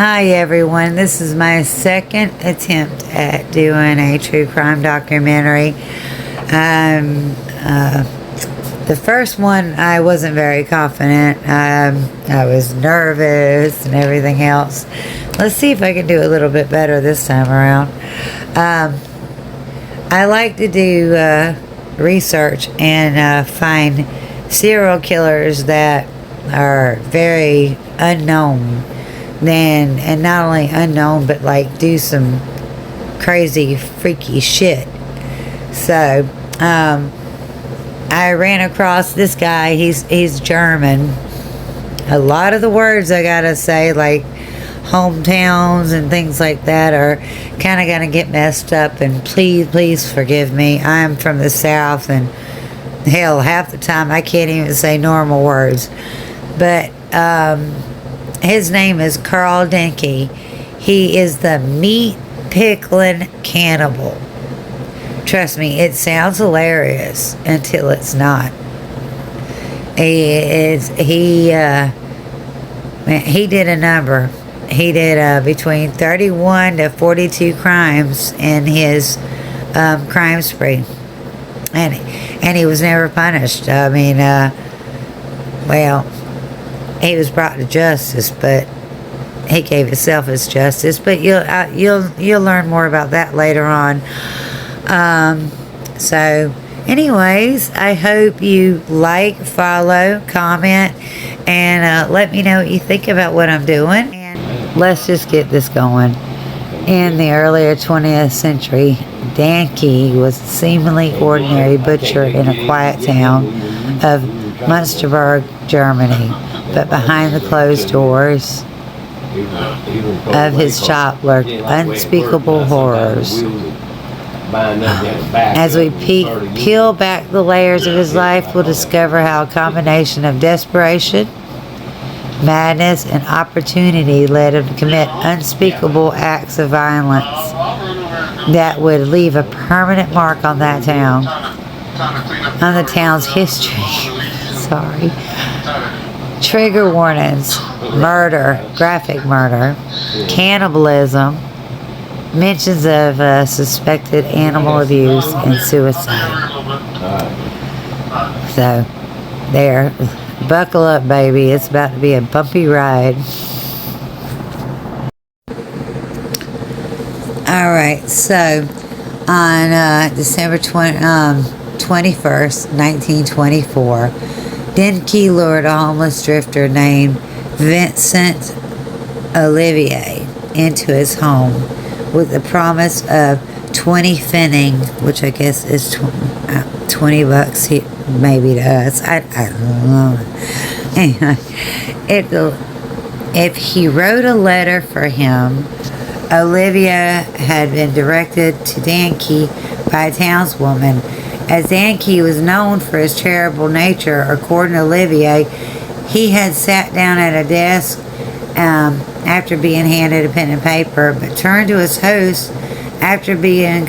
Hi everyone, this is my second attempt at doing a true crime documentary. The first one I wasn't very confident. I was nervous and everything else. Let's see if I can do a little bit better this time around. I like to do research and find serial killers that are very unknown. And not only unknown, but like do some crazy, freaky shit. So, I ran across this guy. He's German. A lot of the words I gotta say, like hometowns and things like that, are kind of gonna get messed up. And please forgive me. I'm from the South, and hell, half the time I can't even say normal words. But his name is Karl Danke. He is the meat pickling cannibal. Trust me, it sounds hilarious until it's not. He did a number. He did between 31 to 42 crimes in his crime spree, and he was never punished. I mean, well, he was brought to justice, but he gave himself his justice. But you'll learn more about that later on. So, anyways, I hope you like, follow, comment, and let me know what you think about what I'm doing. And let's just get this going. In the earlier 20th century, Danke was a seemingly ordinary butcher in a quiet town of Münsterberg, Germany. But behind the closed doors of his shop lurked unspeakable horrors. As we peel back the layers of his life, we'll discover how a combination of desperation, madness, and opportunity led him to commit unspeakable acts of violence that would leave a permanent mark on that town, on the town's history. Sorry. Trigger warnings: murder, graphic murder, cannibalism, mentions of suspected animal abuse, and suicide. So, there. Buckle up, baby. It's about to be a bumpy ride. Alright, so on December 21st, 1924, Danke lured a homeless drifter named Vincent Olivier into his home with the promise of 20 pfennig, which I guess is $20 maybe to us. I don't know. Anyway, if he wrote a letter for him, Olivia had been directed to Danke by a townswoman. As Danke was known for his terrible nature, according to Olivier, he had sat down at a desk after being handed a pen and paper, but turned to his host after being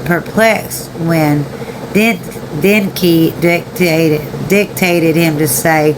perplexed when Danke dictated him to say,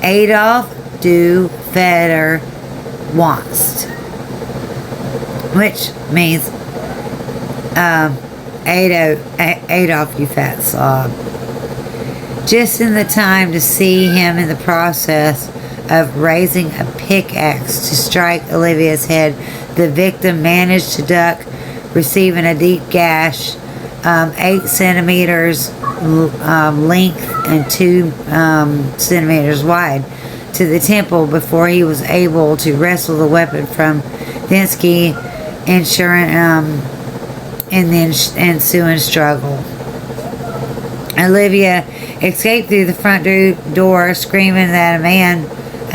"Adolf du Vater wants," which means Adolf, you fat slob. Just in the time to see him in the process of raising a pickaxe to strike Olivia's head, the victim managed to duck, receiving a deep gash, 8 centimeters length and 2 centimeters wide, to the temple before he was able to wrestle the weapon from Danke, in the ensuing struggle. Olivia escaped through the front door, screaming that a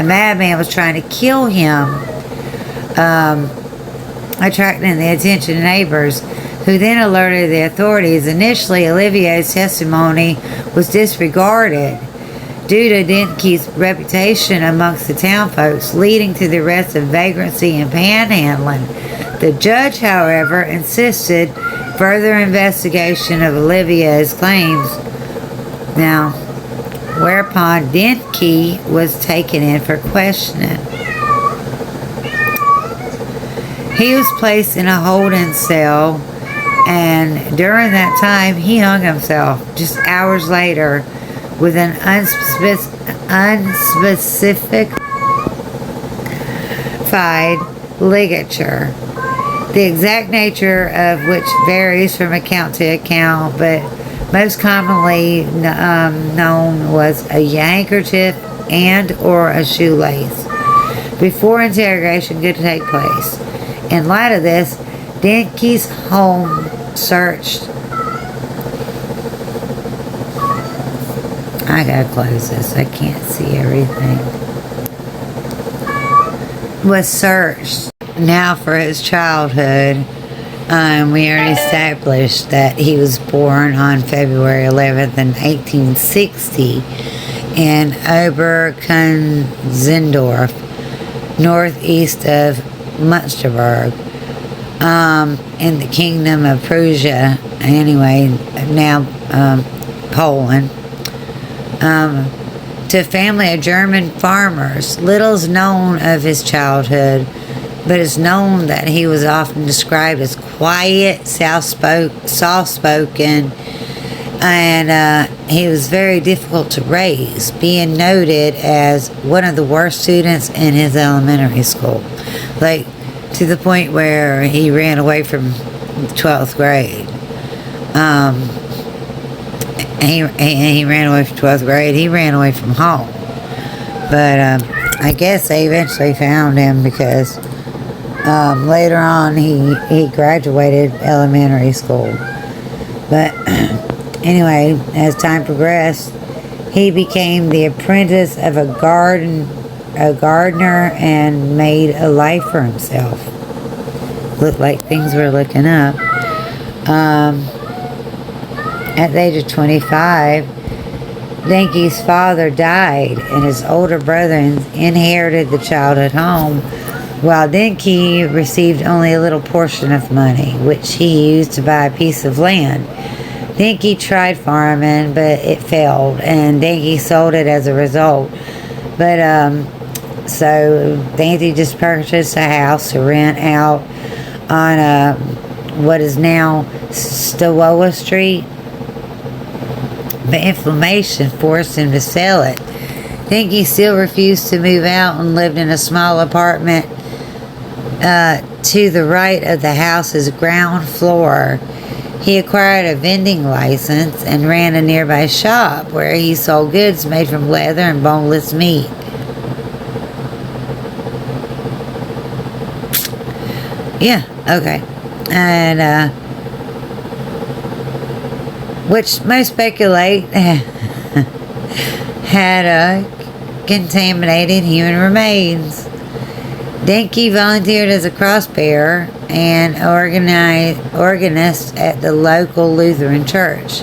madman was trying to kill him, attracting the attention of neighbors, who then alerted the authorities. Initially, Olivier's testimony was disregarded due to Danke's reputation amongst the townfolks, leading to the arrest of vagrancy and panhandling. The judge, however, insisted further investigation of Olivier's claims. Now, whereupon Danke was taken in for questioning. He was placed in a holding cell, and during that time, he hung himself just hours later with an unspecified ligature, the exact nature of which varies from account to account, but most commonly known was a handkerchief and or a shoelace. Before interrogation could take place. In light of this, Danke's home searched. I gotta close this. I can't see everything. Was searched. Now for his childhood. We already established that he was born on February 11th in 1860 in Oberkunzendorf, northeast of Münsterberg, in the Kingdom of Prussia, anyway, now Poland, to a family of German farmers. Little is known of his childhood, but it's known that he was often described as quiet, soft-spoken, and he was very difficult to raise, being noted as one of the worst students in his elementary school. Like, to the point where he ran away from 12th grade. He ran away from 12th grade. He ran away from home. But I guess they eventually found him because later on he graduated elementary school. But anyway, as time progressed, he became the apprentice of a gardener and made a life for himself. Looked like things were looking up. At the age of 25, Danke's father died, and his older brother inherited the childhood home, while Danke received only a little portion of money, which he used to buy a piece of land. Danke tried farming, but it failed, and Danke sold it as a result. But so Danke just purchased a house to rent out on what is now Stowoa Street. But inflammation forced him to sell it. Danke still refused to move out and lived in a small apartment to the right of the house's ground floor. He acquired a vending license and ran a nearby shop where he sold goods made from leather and boneless meat. Yeah, okay. And which most speculate had contaminated human remains. Danke volunteered as a cross-bearer and organist at the local Lutheran church,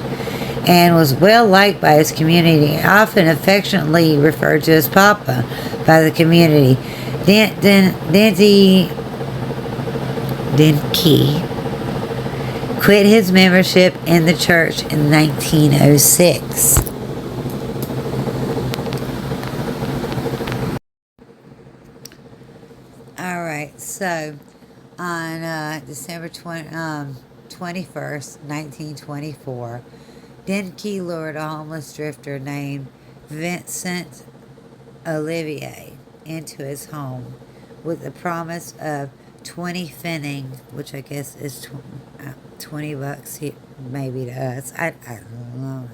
and was well liked by his community, often affectionately referred to as Papa by the community. Danke quit his membership in the church in 1906. Alright, so on December 21st, 1924, Danke lured a homeless drifter named Vincent Olivier into his home with the promise of 20 pfennig, which I guess is $20 maybe to us. I don't know.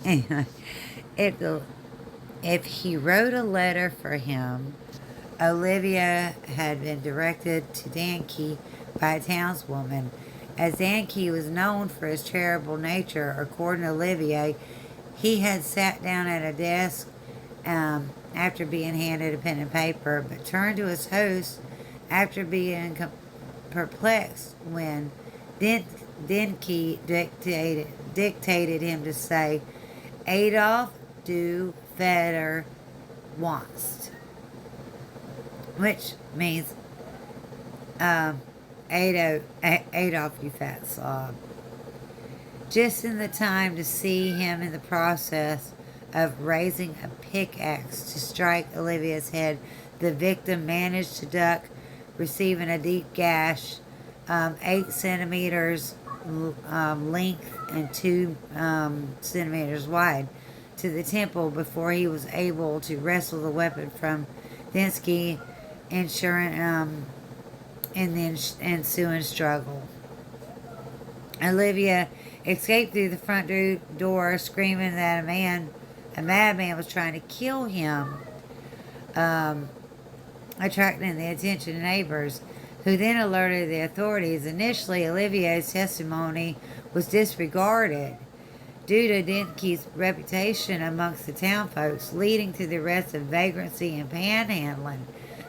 Anyway, if he wrote a letter for him, Olivia had been directed to Danke by a townswoman. As Danke was known for his charitable nature, according to Olivier, he had sat down at a desk after being handed a pen and paper, but turned to his host after being perplexed when Danke dictated him to say, Adolf du Vater wants, which means Adolf, you fat slob. Just in the time to see him in the process of raising a pickaxe to strike Olivia's head, the victim managed to duck receiving a deep gash, 8 centimeters length and 2 centimeters wide, to the temple before he was able to wrestle the weapon from Densky, ensuring in the ensuing struggle. Olivia escaped through the front door, screaming that a madman, was trying to kill him, um, attracting the attention of neighbors, who then alerted the authorities. Initially, Olivia's testimony was disregarded due to Denke's reputation amongst the town folks, leading to the arrest of vagrancy and panhandling.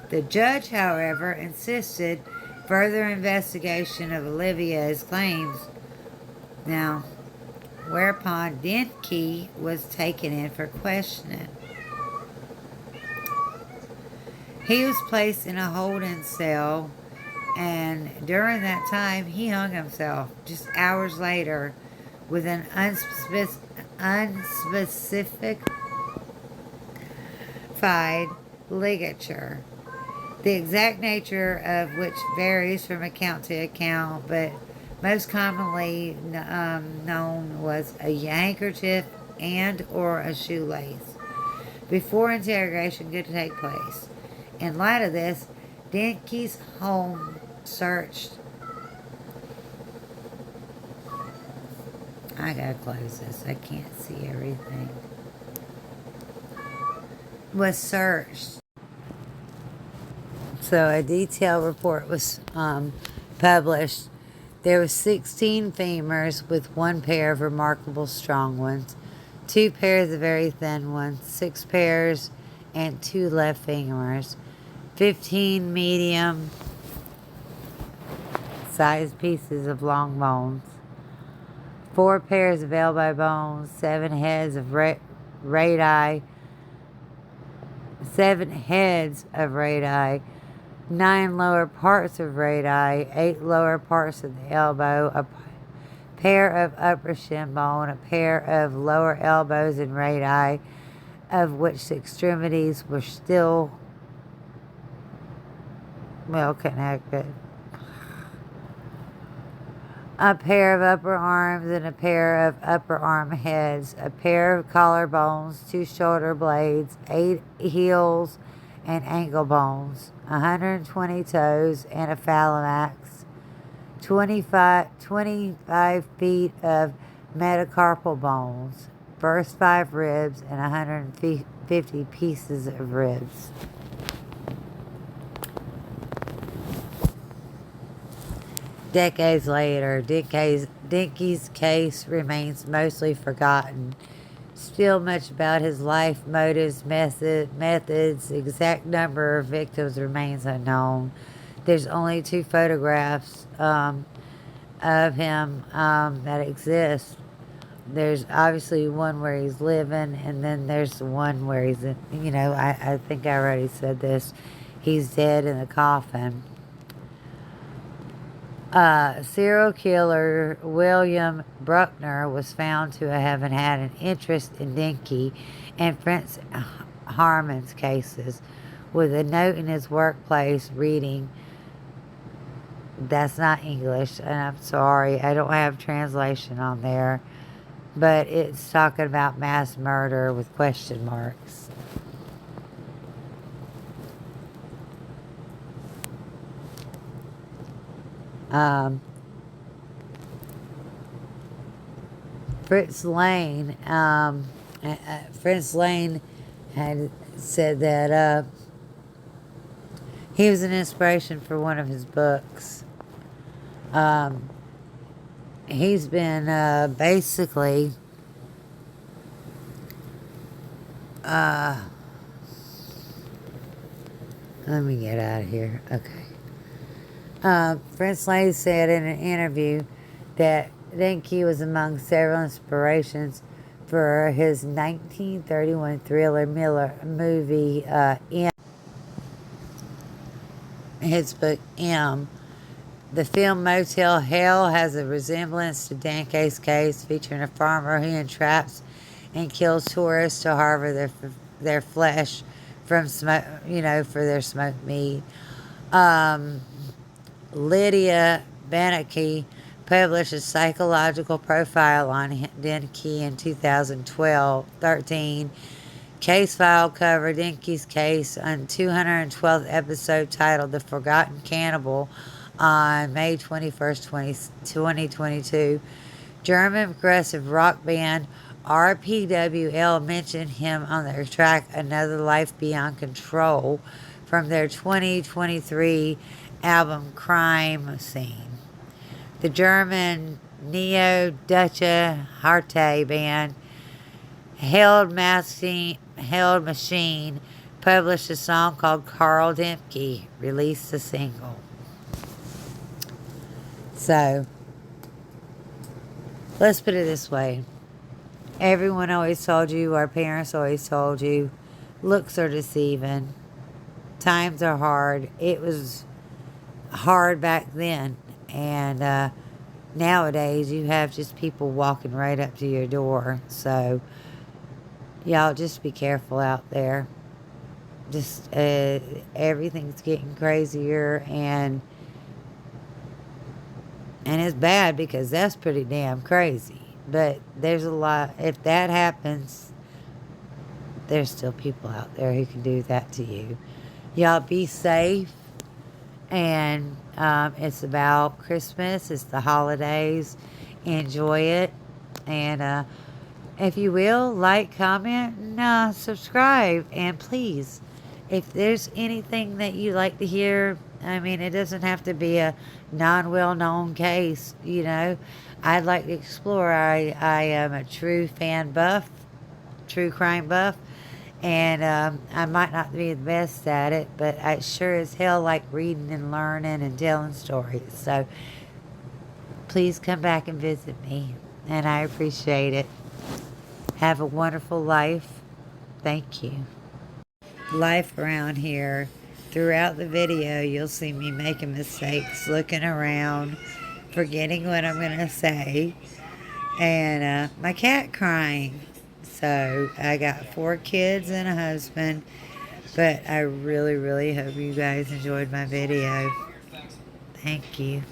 The judge, however, insisted further investigation of Olivia's claims. Now, whereupon Denke was taken in for questioning. He was placed in a holding cell, and during that time, he hung himself just hours later with an unspecified ligature, the exact nature of which varies from account to account, but most commonly known was a handkerchief and or a shoelace, before interrogation could take place. In light of this, Denke's home searched. I gotta close this. I can't see everything. Was searched. So a detailed report was published. There were 16 femurs with 1 pair of remarkable strong ones, 2 pairs of very thin ones, 6 pairs and 2 left femurs, 15 medium sized pieces of long bones, 4 pairs of elbow bones, 7 heads of radii, 7 heads of radii, 9 lower parts of radii, 8 lower parts of the elbow, a pair of upper shin bone, a pair of lower elbows and radii, of which the extremities were still well connected, a pair of upper arms and a pair of upper arm heads, a pair of collarbones, 2 shoulder blades, 8 heels and ankle bones, 120 toes and a phalanx, 25 feet of metacarpal bones, first 5 ribs, and 150 pieces of ribs. Decades later, Denke's case remains mostly forgotten. Still, much about his life, motives, methods, exact number of victims remains unknown. There's only 2 photographs of him that exist. There's obviously one where he's living, and then there's the one where he's, I think I already said this, he's dead in the coffin. Serial killer William Bruckner was found to have had an interest in Denke and Prince Harmon's cases, with a note in his workplace reading, that's not English, and I'm sorry, I don't have translation on there, but it's talking about mass murder with question marks. Fritz Lane had said that he was an inspiration for one of his books. He's been basically let me get out of here. Okay. Fritz Lane said in an interview that Denke was among several inspirations for his 1931 thriller movie M. His book M. The film Motel Hell has a resemblance to Danke's case, featuring a farmer who entraps and kills tourists to harvest their flesh from smoke, for their smoked meat. Um, Lydia Banachke published a psychological profile on Denke in 2012-13. Case file covered Denke's case on 212th episode titled The Forgotten Cannibal on May 21st, 2022. German progressive rock band RPWL mentioned him on their track Another Life Beyond Control from their 2023 album Crime Scene. The German neo-Deutsche Harte band Held Machine published a song called Karl Dempke, released a single. So, let's put it this way. Everyone always told you, our parents always told you, looks are deceiving. Times are hard. It was hard back then. And nowadays, you have just people walking right up to your door. So, y'all just be careful out there. Just everything's getting crazier, and it's bad because that's pretty damn crazy. But there's a lot. If that happens, there's still people out there who can do that to you. Y'all be safe. And it's about Christmas. It's the holidays. Enjoy it. And if you will, like, comment, and subscribe. And please, if there's anything that you like to hear, I mean, it doesn't have to be a non-well-known case, you know. I'd like to explore. I am a true fan buff, true crime buff. And I might not be the best at it, but I sure as hell like reading and learning and telling stories. So please come back and visit me, and I appreciate it. Have a wonderful life. Thank you. Life around here. Throughout the video, you'll see me making mistakes, looking around, forgetting what I'm going to say, and my cat crying. So I got 4 kids and a husband, but I really, really hope you guys enjoyed my video. Thank you.